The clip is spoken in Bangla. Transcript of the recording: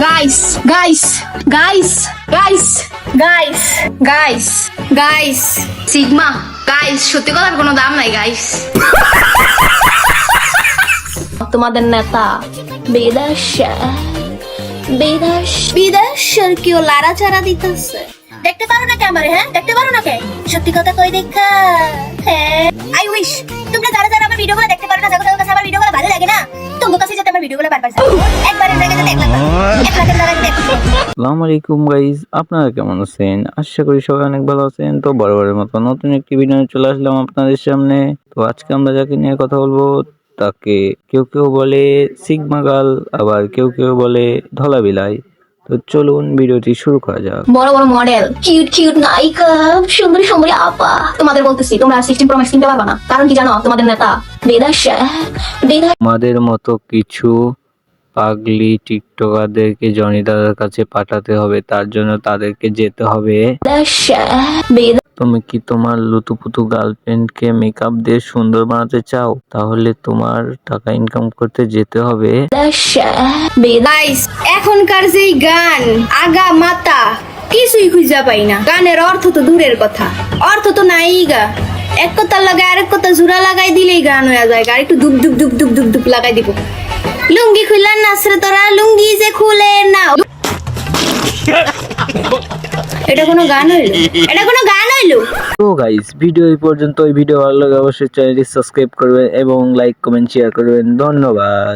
Guys guys guys guys guys guys guys sigma guys, সত্যি কথার কোনো দাম নাই গাইস। তোমাদের নেতা বিদেশের কেউ লাড়াচাড়া দিতেছে, দেখতে পারো না কে আমারে? হ্যাঁ, দেখতে পারো না কে? সত্যি কথা কই দেখা। হ্যাঁ, আই উইশ তোমরা যারা যারা আমার ভিডিওগুলো দেখতে পারো না, যাদের কাছে আমার ভিডিওগুলো ভালো লাগে না, তোমার কাছে যাতে আমার ভিডিওগুলো বারবার যায়, একবারের জায়গায় যাতে 1 লাখের জায়গায় 1 লাখ। আসসালামু আলাইকুম গাইস, আপনারা কেমন আছেন? আশা করি সবাই অনেক ভালো আছেন। তো বরাবরের মতো নতুন একটি ভিডিও নিয়ে চলে আসলাম আপনাদের সামনে। তো আজকে আমরা যাকে নিয়ে কথা বলবো তাকে কেউ কেউ বলে সিগমা গার্ল, আবার কেউ কেউ বলে ধলা বিলাই। তো চলুন ভিডিওটি শুরু করা যাক। বড় বড় মডেল, কিউট কিউট নায়িকা, সুন্দরী সুন্দরী আপা, তোমাদের বলতেছি তোমরা 16 প্রো ম্যাক্স কিনতে পারবে না। কারণ কি জানো? তোমাদের নেতা বিদেশে আমাদের মতো কিছু পাগলি টিকটকারদেরকে জনি দাদার কাছে পাঠাতে হবে, তার জন্য তাদেরকে যেতে হবে। তুমি কি তোমার লুতুপুতু গার্লফ্রেন্ডকে মেকআপ দিয়ে সুন্দর বানাতে চাও? তাহলে তোমার টাকা ইনকাম করতে যেতে হবে। গাইস, এখনকার যেই গান আগা মাতা কিছুই খুঁজা পাই না। গানের অর্থ তো দূরের কথা, অর্থ তো নাই গা। এক কথা লাগাই আরেক কথা জোড়া লাগাই দিলেই গান হয়ে যায়। আর একটু ধুপ ধুপ ধুপ ধুপ ধুপ ধুপ লাগাই দিব। লুঙ্গি খুললেন নাচরে তোরা, লুঙ্গি যে খুলে না। এটা কোনো গান হইলো? এটা কোনো গান হইলো? তো গাইস, ভিডিও এই পর্যন্ত। এই ভিডিও ভালো লাগে অবশ্যই চ্যানেলটি সাবস্ক্রাইব করবেন এবং লাইক কমেন্ট শেয়ার করবেন। ধন্যবাদ।